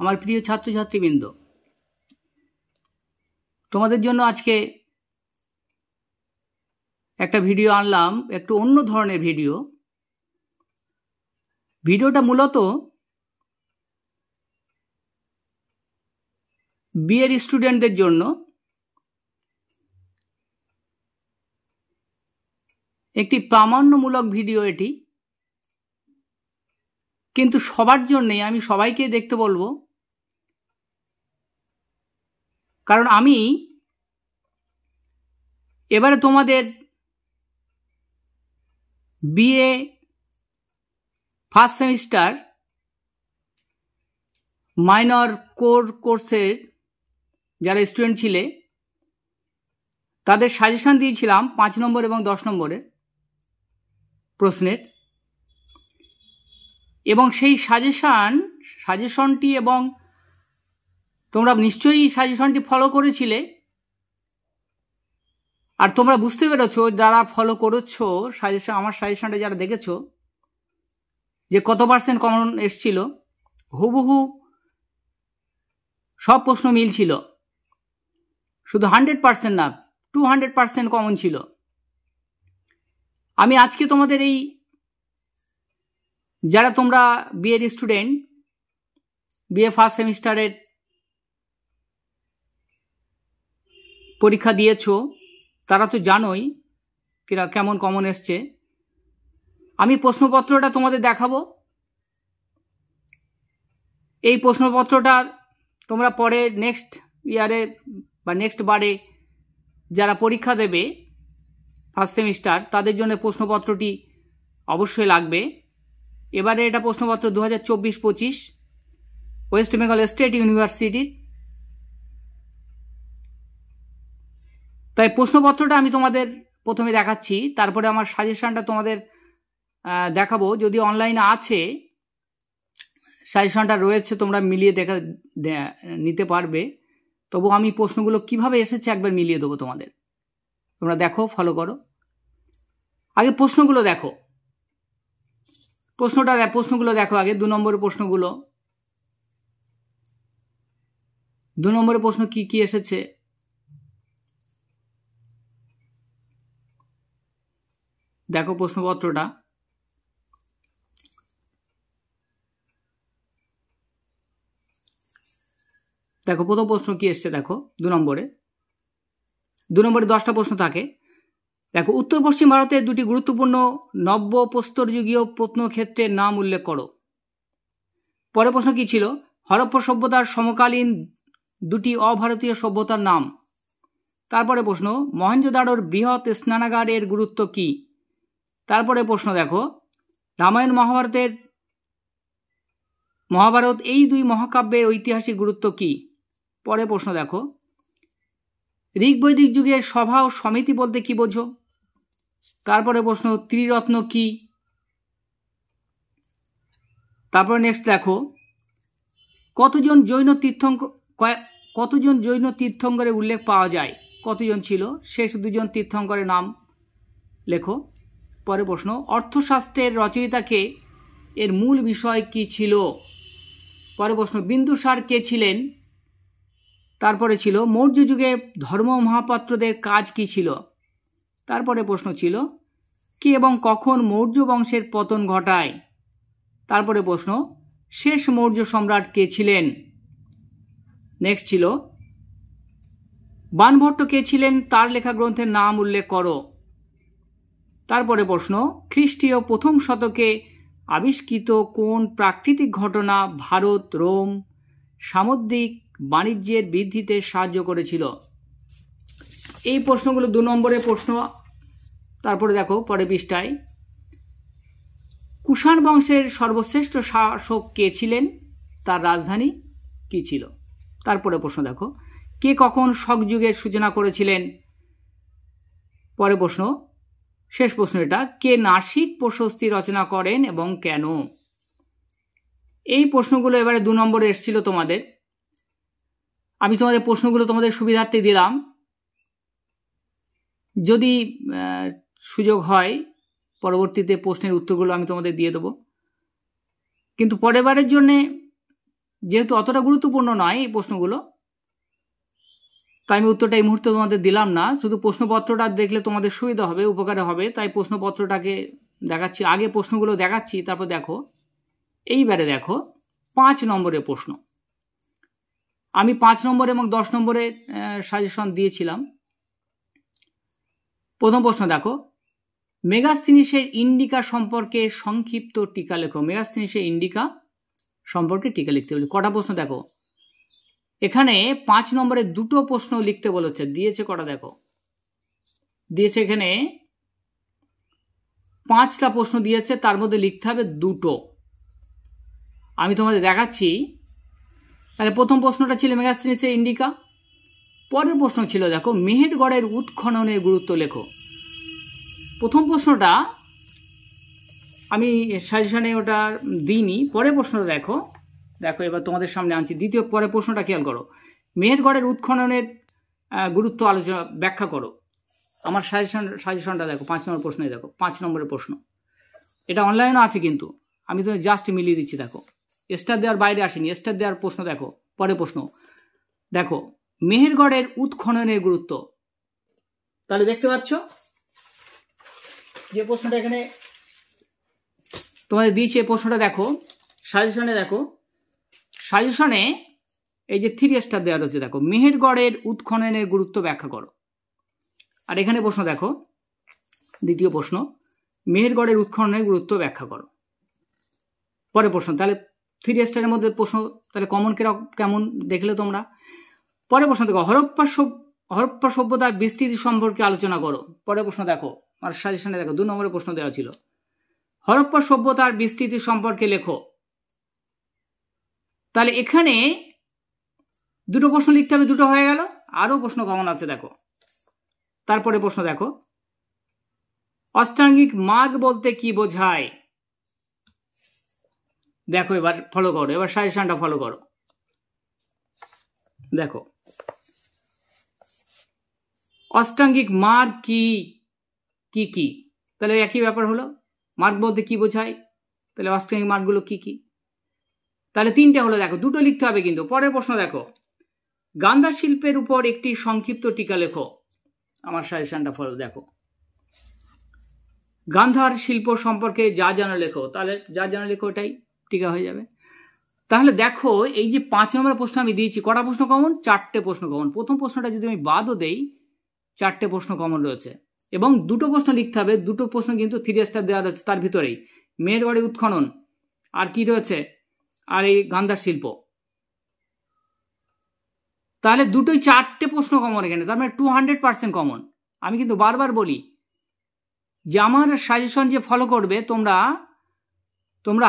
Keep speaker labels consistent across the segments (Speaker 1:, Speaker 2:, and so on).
Speaker 1: আমার প্রিয় ছাত্রছাত্রীবৃন্দ, তোমাদের জন্য আজকে একটা ভিডিও আনলাম, একটু অন্য ধরনের ভিডিও। ভিডিওটা মূলত বিএর স্টুডেন্টদের জন্য। একটি প্রামাণ্যমূলক ভিডিও এটি, কিন্তু সবার জন্যে আমি সবাইকে দেখতে বলবো, কারণ আমি এবারে তোমাদের BA first semester minor core কোর্সের যারা স্টুডেন্ট ছিলে তাদের সাজেশন দিয়েছিলাম 5 নম্বর এবং 10 নম্বরের প্রশ্নের, এবং সেই সাজেশনটি এবং তোমরা নিশ্চয়ই সাজেশনটি ফলো করেছিলে। আর তোমরা বুঝতে পেরেছো যারা ফলো করেছো আমার সাজেশনটা যারা দেখেছো যে কত % কমন এসছিল। হুবহু সব প্রশ্ন মিলছিল, শুধু 100% না, 200% কমন ছিল। আমি আজকে তোমাদের এই যারা তোমরা বিএর স্টুডেন্ট, বিএ ফার্স্ট সেমিস্টারের পরীক্ষা দিয়েছো, তারা তো জানোই কেমন কমন এসছে। আমি প্রশ্নপত্রটা তোমাদের দেখাবো। এই প্রশ্নপত্রটা তোমরা পরে নেক্সট ইয়ারে বা নেক্সট বারে যারা পরীক্ষা দেবে ফার্স্ট সেমিস্টার, তাদের জন্য প্রশ্নপত্রটি অবশ্যই লাগবে। এবারে এটা প্রশ্নপত্র 2024-25 ওয়েস্ট বেঙ্গল স্টেট ইউনিভার্সিটির। তাই প্রশ্নপত্রটা আমি তোমাদের প্রথমে দেখাচ্ছি, তারপরে আমার সাজেশনটা তোমাদের দেখাবো। যদি অনলাইনে আছে সাজেশনটা রয়েছে, তোমরা মিলিয়ে নিতে পারবে। তবু আমি প্রশ্নগুলো কিভাবে এসেছে একবার মিলিয়ে দেবো তোমাদের। তোমরা দেখো, ফলো করো। আগে প্রশ্নগুলো দেখো, প্রশ্নগুলো দেখো আগে। 2 নম্বরের প্রশ্নগুলো, 2 নম্বরের প্রশ্ন কি কি এসেছে দেখো প্রশ্নপত্রটা। দেখো প্রথম প্রশ্ন কি এসছে, দেখো 2 নম্বরে 10টা প্রশ্ন থাকে। দেখো, উত্তর পশ্চিম ভারতের 2টি গুরুত্বপূর্ণ নব্য প্রস্তরযুগীয় প্রত্নক্ষেত্রের নাম উল্লেখ করো। পরের প্রশ্ন কি ছিল? হরপ্পা সভ্যতার সমকালীন 2টি অভারতীয় সভ্যতার নাম। তারপরে প্রশ্ন, মহেঞ্জোদাড়োর বৃহৎ স্নানাগারের গুরুত্ব কি? তারপরে প্রশ্ন দেখো, রামায়ণ মহাভারত এই 2 মহাকাব্যের ঐতিহাসিক গুরুত্ব কি? পরে প্রশ্ন দেখো, ঋগ বৈদিক যুগের সভা ও সমিতি বলতে কি বোঝো? তারপরে প্রশ্ন, ত্রিরত্ন কি? তারপরে নেক্সট দেখো, কতজন জৈন তীর্থঙ্করের উল্লেখ পাওয়া যায়? কতজন ছিল? শেষ 2জন তীর্থঙ্করের নাম লেখো। পরে প্রশ্ন, অর্থশাস্ত্রের রচয়িতাকে, এর মূল বিষয় কি ছিল? পরে প্রশ্ন, বিন্দুসার কে ছিলেন? তারপরে ছিল মৌর্য যুগে ধর্ম মহাপাত্রদের কাজ কি ছিল? তারপরে প্রশ্ন ছিল, কে এবং কখন মৌর্য বংশের পতন ঘটায়? তারপরে প্রশ্ন, শেষ মৌর্য সম্রাট কে ছিলেন? নেক্সট ছিল, বাণভট্ট কে ছিলেন? তার লেখা গ্রন্থের নাম উল্লেখ করো। তারপরে প্রশ্ন, খ্রিস্টীয় 1ম শতকে আবিষ্কৃত কোন প্রাকৃতিক ঘটনা ভারত রোম সামুদ্রিক বাণিজ্যের বৃদ্ধিতে সাহায্য করেছিল? এই প্রশ্নগুলো 2 নম্বরের প্রশ্ন। তারপরে দেখো পরে পৃষ্ঠায়, কুষাণ বংশের সর্বশ্রেষ্ঠ শাসক কে ছিলেন? তার রাজধানী কি ছিল? তারপরে প্রশ্ন দেখো, কে কখন শক যুগের সূচনা করেছিলেন? পরে প্রশ্ন, শেষ প্রশ্ন এটা, কে নাসিক প্রশস্তি রচনা করেন এবং কেন? এই প্রশ্নগুলো এবারে 2 নম্বরে এসেছিল তোমাদের। আমি তোমাদের প্রশ্নগুলো তোমাদের সুবিধার্থে দিলাম, যদি সুযোগ হয় পরবর্তীতে প্রশ্নের উত্তরগুলো আমি তোমাদের দিয়ে দেবো। কিন্তু পরের বারের জন্যে যেহেতু অতটা গুরুত্বপূর্ণ নয় এই প্রশ্নগুলো, তাই আমি উত্তরটা এই মুহূর্তে তোমাদের দিলাম না। শুধু প্রশ্নপত্রটা দেখলে তোমাদের সুবিধা হবে, উপকারে হবে, তাই প্রশ্নপত্রটাকে দেখাচ্ছি। আগে প্রশ্নগুলো দেখাচ্ছি, তারপর দেখো। এইবারে দেখো 5 নম্বরের প্রশ্ন। আমি 5 নম্বর এবং 10 নম্বরের সাজেশন দিয়েছিলাম। প্রথম প্রশ্ন দেখো, মেগাস্থিনিসের ইন্ডিকা সম্পর্কে সংক্ষিপ্ত টিকা লেখো। মেগাস্থিনিসের ইন্ডিকা সম্পর্কে টিকা লিখতে বলেছে। কটা প্রশ্ন দেখো, এখানে 5 নম্বরে 2টো প্রশ্ন লিখতে বলেছে। দিয়েছে কটা দেখো, দিয়েছে এখানে 5টা প্রশ্ন দিয়েছে, তার মধ্যে লিখতে হবে 2টো। আমি তোমাদের দেখাচ্ছি। তাহলে প্রথম প্রশ্নটা ছিল মেগাস্থিনিসের ইন্ডিকা। পরের প্রশ্ন ছিল দেখো, মেহেরগড়ের উৎখননের গুরুত্ব লেখো। প্রথম প্রশ্নটা আমি সাজেশনে ওটা দিইনি, পরের প্রশ্নটা দেখো। দেখো এবার তোমাদের সামনে আনছি। দ্বিতীয় পরের প্রশ্নটা খেয়াল করো, মেহেরগড়ের উৎখননের গুরুত্ব আলোচনা ব্যাখ্যা করো। আমার সাজেশনটা দেখো, 5 নম্বর প্রশ্নে দেখো, 5 নম্বরের প্রশ্ন। এটা অনলাইনও আছে, কিন্তু আমি তো জাস্ট মিলিয়ে দিচ্ছি। দেখো স্টার দেওয়ার বাইরে আসেনি, স্টার দেওয়ার প্রশ্ন দেখো। পরের প্রশ্ন দেখো, মেহেরগড়ের উৎখননের গুরুত্ব। তাহলে দেখতে পাচ্ছ যে প্রশ্নটা এখানে তোমাদের দিয়েছে, প্রশ্নটা দেখো সাজেশনে। দেখো সাজেশনে এই যে 3 স্টার দেওয়া রয়েছে, দেখো মেহেরগড়ের উৎখননের গুরুত্ব ব্যাখ্যা করো। আর এখানে প্রশ্ন দেখো, দ্বিতীয় প্রশ্ন, মেহেরগড়ের উৎখননের গুরুত্ব ব্যাখ্যা করো। পরে প্রশ্ন, তাহলে 3 স্টারের মধ্যে প্রশ্ন তাহলে কমন কেমন দেখলে তোমরা। পরে প্রশ্ন দেখো, হরপ্পা সভ্যতার বিস্তৃতি সম্পর্কে আলোচনা করো। পরে প্রশ্ন দেখো, আর সাজেশনে দেখো 2 নম্বরের প্রশ্ন দেওয়া ছিল, হরপ্পা সভ্যতার বিস্তৃতি সম্পর্কে লেখো। তাহলে এখানে 2টো প্রশ্ন লিখতে হবে, 2টো হয়ে গেল। আরও প্রশ্ন কমন আছে দেখো। তারপরে প্রশ্ন দেখো, অষ্টাঙ্গিক মার্গ বলতে কি বোঝায়। দেখো এবার ফলো করো, এবার সাজেশনটা ফলো করো। দেখো অষ্টাঙ্গিক মার্গ কি কি কি, তাহলে একই ব্যাপার হলো। মার্গ বলতে কি বোঝায়, তাহলে অষ্টাঙ্গিক মার্গগুলো কি কি। তাহলে 3টে হলো, দেখো 2টো লিখতে হবে কিন্তু। পরের প্রশ্ন দেখো, গান্ধার শিল্পের উপর একটি সংক্ষিপ্ত টিকা লেখো। আমার সাজেশনটা ফলো দেখো, গান্ধার শিল্প সম্পর্কে যা জানো লেখো। তাহলে যা জানো লেখো, এটাই টিকা হয়ে যাবে। তাহলে দেখো এই যে 5 নম্বরের প্রশ্ন আমি দিয়েছি, কটা প্রশ্ন কমন, 4টে প্রশ্ন কমন। প্রথম প্রশ্নটা যদি আমি বাদও দেই, 4টে প্রশ্ন কমন রয়েছে এবং 2টো প্রশ্ন লিখতে হবে। 2টো প্রশ্ন কিন্তু 3 স্টার দেওয়া রয়েছে, তার ভিতরেই মেহেরগড়ের উৎখনন আর কি রয়েছে, আর এই গান্ধার শিল্প। তাহলে 4টে প্রশ্ন কমন এখানে, তার মানে 200% কমন। আমি কিন্তু বারবার বলি যে আমার সাজেশন যে ফলো করবে, তোমরা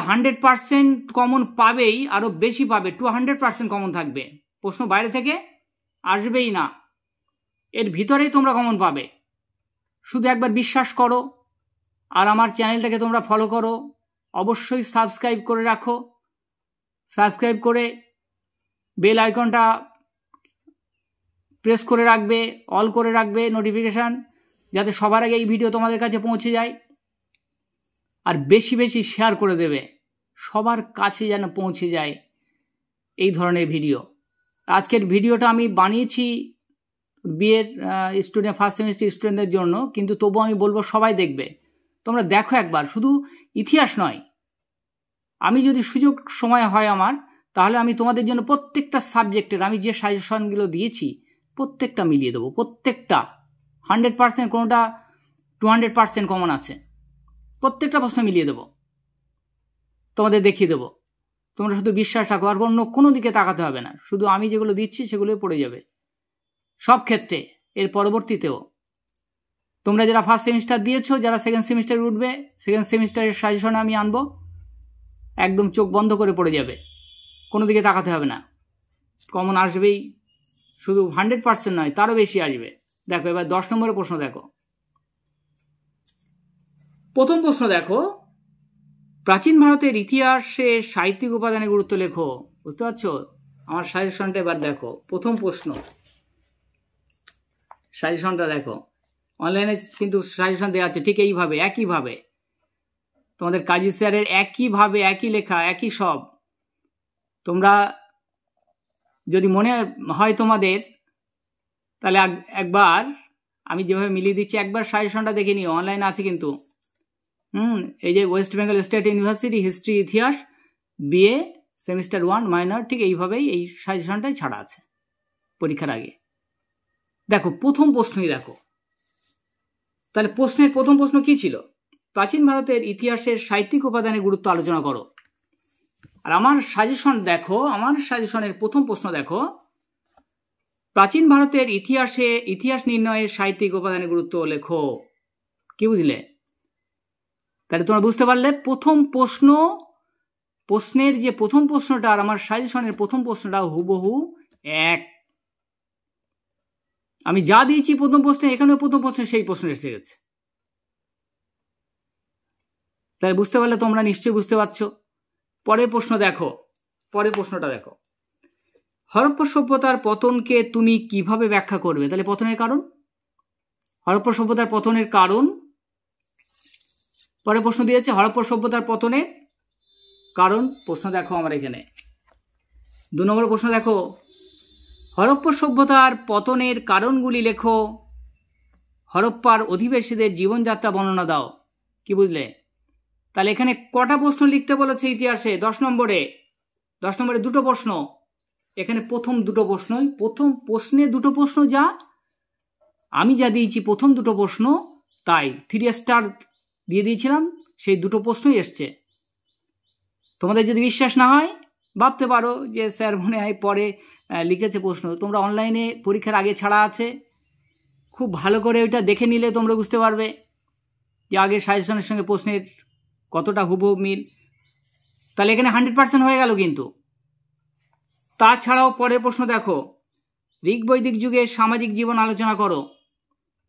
Speaker 1: 100% কমন পাবেই, আরো বেশি পাবে। 200% কমন থাকবে, প্রশ্ন বাইরে থেকে আসবেই না, এর ভিতরেই তোমরা কমন পাবে। শুধু একবার বিশ্বাস করো আর আমার চ্যানেলটাকে তোমরা ফলো করো। অবশ্যই সাবস্ক্রাইব করে রাখো, সাবস্ক্রাইব করে বেল আইকনটা প্রেস করে রাখবে, অল করে রাখবে নোটিফিকেশান, যাতে সবার আগে এই ভিডিও তোমাদের কাছে পৌঁছে যায়। আর বেশি বেশি শেয়ার করে দেবে, সবার কাছে যেন পৌঁছে যায় এই ধরনের ভিডিও। আজকের ভিডিওটা আমি বানিয়েছি বিএর স্টুডেন্ট, ফার্স্ট সেমিস্টার স্টুডেন্টদের জন্য, কিন্তু তবু আমি বলবো সবাই দেখবে। তোমরা দেখো একবার, শুধু ইতিহাস নয়, আমি যদি সুযোগ সময় হয় আমার, তাহলে আমি তোমাদের জন্য প্রত্যেকটা সাবজেক্টের আমি যে সাজেশনগুলো দিয়েছি প্রত্যেকটা মিলিয়ে দেবো। প্রত্যেকটা 100%, কোনোটা 200% কমন আছে। প্রত্যেকটা প্রশ্ন মিলিয়ে দেবো, তোমাদের দেখিয়ে দেবো। তোমরা শুধু বিশ্বাস রাখো, আর অন্য কোনো দিকে তাকাতে হবে না। শুধু আমি যেগুলো দিচ্ছি সেগুলোই পড়ে যাবে সব ক্ষেত্রে। এর পরবর্তীতেও তোমরা যারা ফার্স্ট সেমিস্টার দিয়েছো, যারা সেকেন্ড সেমিস্টারে উঠবে, সেকেন্ড সেমিস্টারের সাজেশন আমি আনবো, একদম চোখ বন্ধ করে পড়ে যাবে, কোনো দিকে তাকাতে হবে না। কমন আসবেই, শুধু 100% নয়, তারও বেশি আসবে। দেখো এবার 10 নম্বরের প্রশ্ন দেখো। প্রথম প্রশ্ন দেখো, প্রাচীন ভারতের ইতিহাসে সাহিত্যিক উপাদানের গুরুত্ব লেখো। বুঝতে পারছো আমার সাজেশনটা? এবার দেখো প্রথম প্রশ্ন, সাজেশনটা দেখো। অনলাইনে কিন্তু সাজেশন দেওয়া আছে ঠিক এইভাবে, একইভাবে তোমাদের কাজী স্যারের একইভাবে, একই লেখা, একই সব। তোমরা যদি মনে হয় তোমাদের, তাহলে একবার আমি যেভাবে মিলিয়ে দিচ্ছি একবার সাজেশনটা দেখে নিও, অনলাইনে আছে কিন্তু। এই যে West Bengal state university history ইতিহাস বিএ সেমিস্টার 1 মাইনর, ঠিক এইভাবেই এই সাজেশনটাই ছাড়া আছে পরীক্ষার আগে। দেখো প্রথম প্রশ্নই দেখো, তাহলে প্রশ্নের প্রথম প্রশ্ন কি ছিল? প্রাচীন ভারতের ইতিহাসের সাহিত্যিক উপাদানের গুরুত্ব আলোচনা করো। আর আমার সাজেশন দেখো, আমার সাজেশনের প্রথম প্রশ্ন দেখো, প্রাচীন ভারতের ইতিহাস নির্ণয়ে সাহিত্যিক উপাদানের গুরুত্ব লেখো। কি বুঝলে? তাহলে তোমরা বুঝতে পারলে প্রথম প্রশ্নের যে প্রথম প্রশ্নটা আর আমার সাজেশনের প্রথম প্রশ্নটা হুবহু এক। আমি যা দিয়েছি প্রথম প্রশ্নে, এখানেও প্রথম প্রশ্নে সেই প্রশ্ন এসে গেছে। তাই বুঝতে পারলে তোমরা নিশ্চয়ই বুঝতে পারছো। পরের প্রশ্ন দেখো, পরের প্রশ্নটা দেখো, হরপ্পা সভ্যতার পতনকে তুমি কিভাবে ব্যাখ্যা করবে? তাহলে পতনের কারণ, হরপ্পা সভ্যতার পতনের কারণ। পরে প্রশ্ন দিয়েছে হরপ্পা সভ্যতার পতনের কারণ। প্রশ্ন দেখো আমার এখানে 2 নম্বর প্রশ্ন দেখো, হরপ্পা সভ্যতার পতনের কারণগুলি লেখো। হরপ্পার অধিবাসীদের জীবনযাত্রা বর্ণনা দাও। কি বুঝলে? তাহলে এখানে কটা প্রশ্ন লিখতে বলেছে ইতিহাসে? 10 নম্বরে 2টো প্রশ্ন। এখানে প্রথম 2টো প্রশ্নই, প্রথম প্রশ্নে 2টো প্রশ্ন, যা আমি যা দিয়েছি প্রথম 2টো প্রশ্ন তাই 3 স্টার দিয়ে দিয়েছিলাম, সেই 2টো প্রশ্নই এসছে। তোমাদের যদি বিশ্বাস না হয় ভাবতে পারো যে স্যার মনে হয় পরে লিখেছে প্রশ্ন। তোমরা অনলাইনে পরীক্ষার আগে ছাড়া আছে, খুব ভালো করে ওইটা দেখে নিলে তোমরা বুঝতে পারবে যে আগের সাজেশনের সঙ্গে প্রশ্নের কতটা হুবহু মিল। তাহলে এখানে 100% হয়ে গেল। কিন্তু তাছাড়াও পরের প্রশ্ন দেখো, ঋগ বৈদিক যুগে সামাজিক জীবন আলোচনা করো।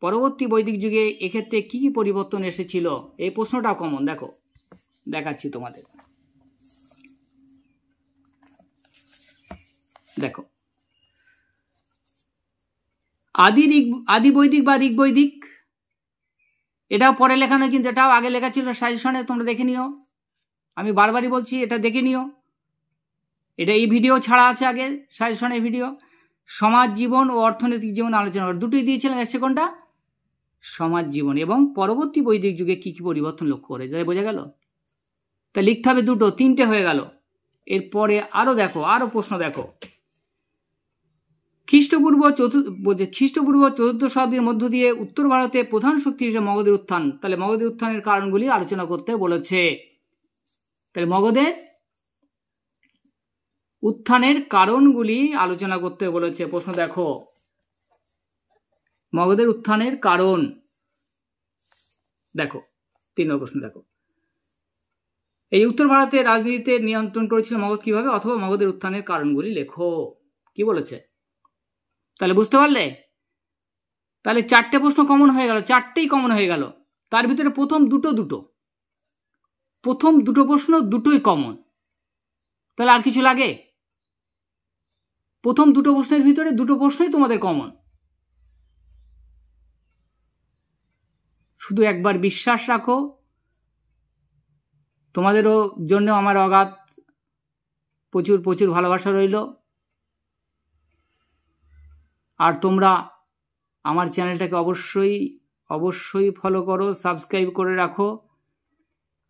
Speaker 1: পরবর্তী বৈদিক যুগে এক্ষেত্রে কি কি পরিবর্তন এসেছিল? এই প্রশ্নটাও কমন। দেখো দেখাচ্ছি তোমাদের। দেখো আদি বৈদিক বা ঋগ বৈদিক, এটাও পরে লেখানো, কিন্তু এটাও আগে লেখা ছিল সাজেশনে, তোমরা দেখে নিও। আমি বারবারই বলছি এটা দেখে নিও, এটা এই ভিডিও ছাড়া আছে আগে সাজেশনের ভিডিও। সমাজ জীবন ও অর্থনৈতিক জীবন আলোচনা করে, দুটোই দিয়েছিলেন। এসে কোনটা? সমাজ জীবন এবং পরবর্তী বৈদিক যুগে কি কি পরিবর্তন লক্ষ্য করে, তাই বোঝা গেল। তা লিখতে হবে 2টো, 3টে হয়ে গেল। এরপরে আরো দেখো, আরো প্রশ্ন দেখো, খ্রিস্টপূর্ব 4র্থ শতাব্দীর মধ্য দিয়ে উত্তর ভারতে প্রধান শক্তি হিসেবে মগধের উত্থান। তাহলে মগধের উত্থানের কারণগুলি আলোচনা করতে বলেছে। তাহলে মগধের উত্থানের কারণগুলি আলোচনা করতে বলেছে। প্রশ্ন দেখো, মগধের উত্থানের কারণ দেখো। 3 নম্বর প্রশ্ন দেখো, এই উত্তর ভারতের রাজনীতিতে নিয়ন্ত্রণ করেছিল মগধ কিভাবে, অথবা মগধের উত্থানের কারণগুলি লেখো। কি বলেছে? তাহলে বুঝতে পারলে? তাহলে 4টে প্রশ্ন কমন হয়ে গেল, 4টেই কমন হয়ে গেল। তার ভিতরে প্রথম 2টো প্রথম 2টো প্রশ্ন 2টোই কমন। তাহলে আর কিছু লাগে? প্রথম 2টো প্রশ্নের ভিতরে 2টো প্রশ্নই তোমাদের কমন। শুধু একবার বিশ্বাস রাখো, তোমাদেরও জন্য আমার অগাধ প্রচুর প্রচুর ভালোবাসা রইল। আর তোমরা আমার চ্যানেলটাকে অবশ্যই অবশ্যই ফলো করো, সাবস্ক্রাইব করে রাখো,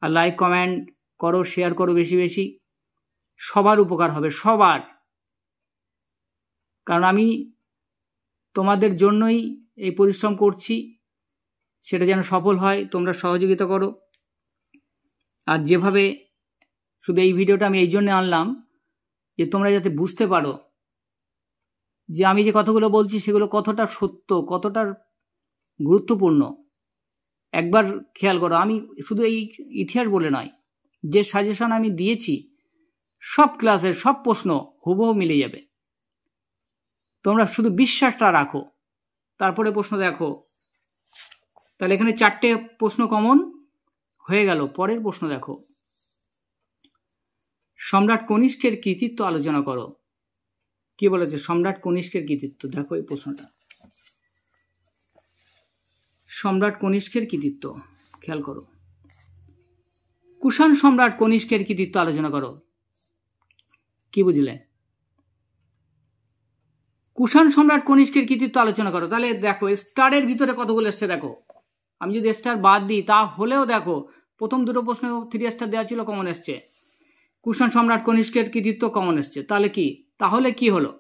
Speaker 1: আর লাইক কমেন্ট করো, শেয়ার করো বেশি বেশি। সবার উপকার হবে, সবার। কারণ আমি তোমাদের জন্যই এই পরিশ্রম করছি, সেটা যেন সফল হয়, তোমরা সহযোগিতা করো। আর যেভাবে, শুধু এই ভিডিওটা আমি এই জন্য আনলাম যে তোমরা যাতে বুঝতে পারো যে আমি যে কথাগুলো বলছি সেগুলো কতটা সত্য, কতটা গুরুত্বপূর্ণ। একবার খেয়াল করো, আমি শুধু এই ইতিহাস বলে নয়, যে সাজেশন আমি দিয়েছি সব ক্লাসের সব প্রশ্ন হুবহু মিলে যাবে। তোমরা শুধু বিশ্বাসটা রাখো। তারপরে প্রশ্ন দেখো, তাহলে এখানে 4টে প্রশ্ন কমন হয়ে গেল। পরের প্রশ্ন দেখো, সম্রাট কনিষ্কের কৃতিত্ব আলোচনা করো। কি বলেছে? সম্রাট কনিষ্কের কৃতিত্ব। দেখো এই প্রশ্নটা, সম্রাট কনিষ্কের কৃতিত্ব খেয়াল করো। কুষাণ সম্রাট কনিষ্কের কৃতিত্ব আলোচনা করো। কি বুঝলে? কুষাণ সম্রাট কনিষ্কের কৃতিত্ব আলোচনা করো। তাহলে দেখো স্টারের ভিতরে কতগুলো এসছে দেখো, আমি যদি স্টার বাদ দিই তাহলেও দেখো প্রথম দুটো প্রশ্ন 3 স্টার দেওয়া ছিল, কমন এসছে। কুষাণ সম্রাট কনিষ্কের কৃতিত্ব কমন এসছে। তাহলে কি হলো,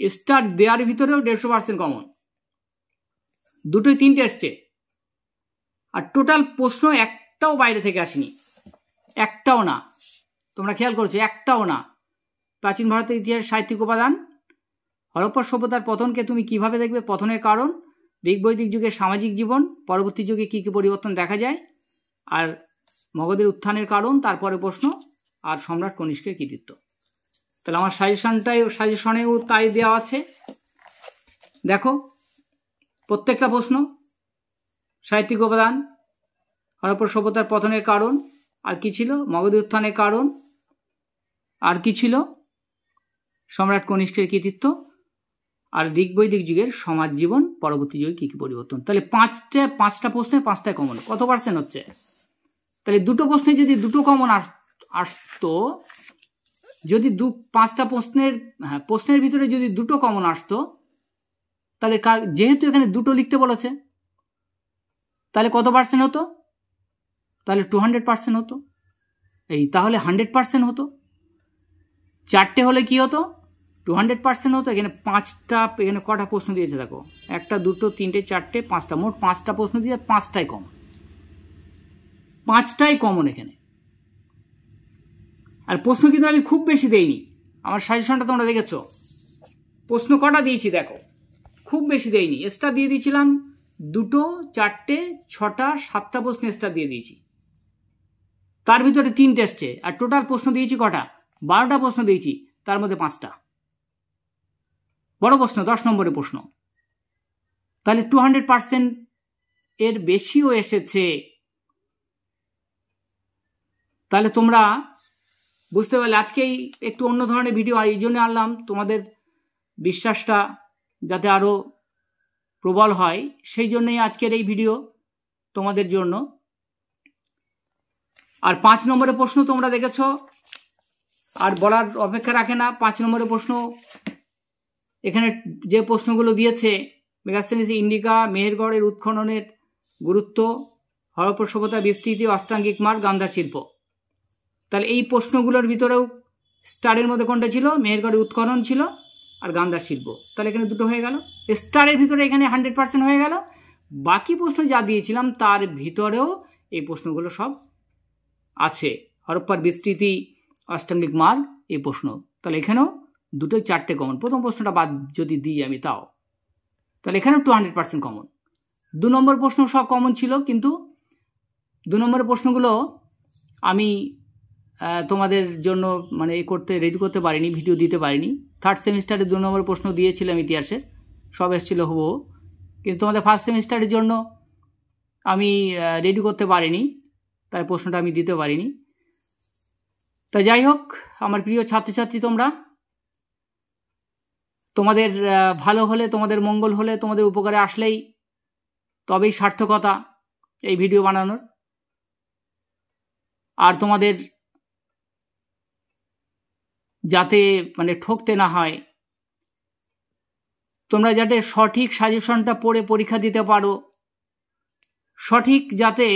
Speaker 1: স্টার দেওয়ার ভিতরেও 150% কমন, দুটোই 3টে এসছে। আর টোটাল প্রশ্ন একটাও বাইরে থেকে আসেনি, একটাও না। তোমরা খেয়াল করছো, একটাও না। প্রাচীন ভারতের ইতিহাস সাহিত্যিক উপাদান, হরপ্পা সভ্যতার পতনকে তুমি কিভাবে দেখবে, পতনের কারণ, ঋগ বৈদিক যুগের সামাজিক জীবন, পরবর্তী যুগে কি কি পরিবর্তন দেখা যায়, আর মগধের উত্থানের কারণ, তারপরে প্রশ্ন, আর সম্রাট কনিষ্কের কৃতিত্ব। তাহলে আমার সাজেশনেও তাই দেওয়া আছে। দেখো প্রত্যেকটা প্রশ্ন সাহিত্যিক উপাদান, হরপ্পা সভ্যতার পতনের কারণ, আর কি ছিল, মগধের উত্থানের কারণ, আর কি ছিল, সম্রাট কনিষ্কের কৃতিত্ব, আর ঋগ বৈদিক যুগের সমাজ জীবন, পরবর্তী যুগে কি কি পরিবর্তন। তাহলে পাঁচটা প্রশ্নে 5টায় কমন, কত পার্সেন্ট হচ্ছে? তাহলে দুটো প্রশ্নে যদি দুটো কমন আসতো, যদি 5টা প্রশ্নের ভিতরে যদি দুটো কমন আসতো, তাহলে যেহেতু এখানে দুটো লিখতে বলেছে, তাহলে কত পার্সেন্ট হতো? তাহলে 200% হতো। তাহলে 100% হতো। 4টে হলে কি হতো? 200% হতো। এখানে 5টা, এখানে কটা প্রশ্ন দিয়েছে দেখো, 1 2 3 4 5টা, মোট 5টা প্রশ্ন দিয়ে 5টাই কমন, 5টাই কমন এখানে। আর প্রশ্ন কিন্তু আমি খুব বেশি দেইনি, আমার সাজেশনটা তোমরা দেখেছ। প্রশ্ন কটা দিয়েছি দেখো, খুব বেশি দেইনি। স্টার দিয়ে দিয়েছিলাম 2, 4, 6, 7টা প্রশ্ন স্টার দিয়ে দিয়েছি, তার ভিতরে 3টে এসছে। আর টোটাল প্রশ্ন দিয়েছি কটা? 12টা প্রশ্ন দিয়েছি, তার মধ্যে 5টা বড় প্রশ্ন, 10 নম্বরের প্রশ্ন। তাহলে 200% এর বেশিও এসেছে। তাহলে তোমরা বুঝতে পারলে আজকেই একটু অন্য ধরনের ভিডিও এই জন্য আনলাম, তোমাদের বিশ্বাসটা যাতে আরো প্রবল হয়, সেই জন্যই আজকের এই ভিডিও তোমাদের জন্য। আর 5 নম্বরের প্রশ্ন তোমরা দেখেছ, আর বলার অপেক্ষা রাখে না। 5 নম্বরের প্রশ্ন, এখানে যে প্রশ্নগুলো দিয়েছে, মেগাস্থেনিস ইন্ডিকা, মেহেরগড়ের উৎখননের গুরুত্ব, হরপ্পা সভ্যতা বিস্তৃতি, অষ্টাঙ্গিক মার্গ, গান্ধার শিল্প। তাহলে এই প্রশ্নগুলোর ভিতরেও স্টারের মধ্যে কোনটা ছিল? মেহেরগড়ের উৎখনন ছিল আর গান্ধার শিল্প। তাহলে এখানে দুটো হয়ে গেল। স্টারের ভিতরে এখানে 100% হয়ে গেল। বাকি প্রশ্ন যা দিয়েছিলাম তার ভিতরেও এই প্রশ্নগুলো সব আছে, হরপ্পার বিস্তৃতি, অষ্টাঙ্গিক মার্গ, এই প্রশ্ন। তাহলে এখানেও 2টোই 4টে কমন। প্রথম প্রশ্নটা বাদ যদি দিই আমি তাও, তাহলে এখানেও 200% কমন। 2 নম্বর প্রশ্ন সব কমন ছিল, কিন্তু 2 নম্বরের প্রশ্নগুলো আমি তোমাদের জন্য মানে রেডি করতে পারিনি, ভিডিও দিতে পারিনি। 3rd সেমিস্টারে 2 নম্বর প্রশ্ন দিয়েছিলাম ইতিহাসের, সব এসেছিল হুবহু, কিন্তু তোমাদের 1st সেমিস্টারের জন্য আমি রেডি করতে পারিনি, তাই প্রশ্নটা আমি দিতে পারিনি। তা যাই হোক, আমার প্রিয় ছাত্রছাত্রী, তোমাদের ভালো হলে, তোমাদের মঙ্গল হলে, তোমাদের উপকারে আসলেই তবেই সার্থকতা এই ভিডিও বানানোর। আর তোমাদের যাতে মানে ঠকতে না হয়, তোমরা যাতে সঠিক সাজেশনটা পড়ে পরীক্ষা দিতে পারো, সঠিক যাতে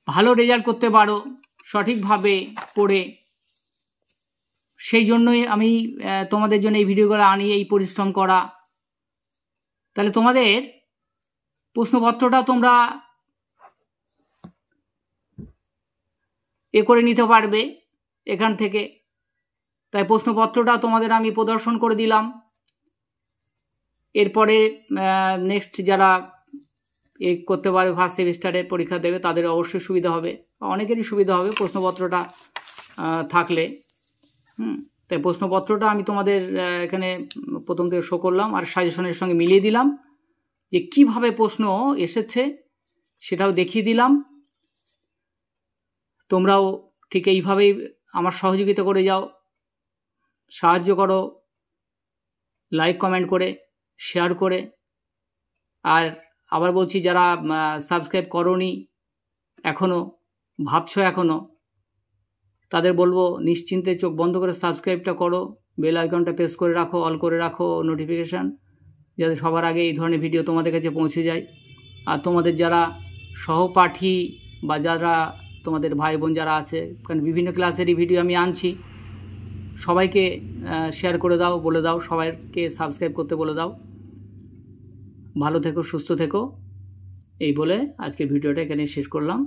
Speaker 1: ভালো রেজাল্ট করতে পারো সঠিকভাবে পড়ে, সেই জন্যই আমি তোমাদের জন্য এই ভিডিওগুলো আনি, এই পরিশ্রম করা। তাহলে তোমাদের প্রশ্নপত্রটা তোমরা করে নিতে পারবে এখান থেকে। তাই প্রশ্নপত্রটা তোমাদের আমি প্রদর্শন করে দিলাম। এরপরে নেক্সট যারা করতে পারবে, 1st সেমিস্টারের পরীক্ষা দেবে, তাদের অবশ্যই সুবিধা হবে, অনেকেরই সুবিধা হবে প্রশ্নপত্রটা থাকলে। তাই প্রশ্নপত্রটা আমি তোমাদের এখানে প্রথম থেকে শো করলাম, আর সাজেশনের সঙ্গে মিলিয়ে দিলাম যে কিভাবে প্রশ্ন এসেছে, সেটাও দেখিয়ে দিলাম। তোমরাও ঠিক এইভাবেই আমার সহযোগিতা করে যাও, সাহায্য করো, লাইক কমেন্ট করে, শেয়ার করে। আর আবার বলছি, যারা সাবস্ক্রাইব করোনি এখনও, ভাবছো এখনও, তাদের বলবো নিশ্চিন্তে চোখ বন্ধ করে সাবস্ক্রাইবটা করো, বেল আইকনটা প্রেস করে রাখো, অল করে রাখো নোটিফিকেশান, যাতে সবার আগে এই ধরনের ভিডিও তোমাদের কাছে পৌঁছে যায়। আর তোমাদের যারা সহপাঠী বা যারা তোমাদের ভাই বোন যারা আছে, কারণ বিভিন্ন ক্লাসেরই ভিডিও আমি আনছি, সবাইকে শেয়ার করে দাও, বলে দাও, সবাইকে সাবস্ক্রাইব করতে বলে দাও। ভালো থেকো, সুস্থ থেকো, এই বলে আজকে ভিডিওটা এখানে শেষ করলাম।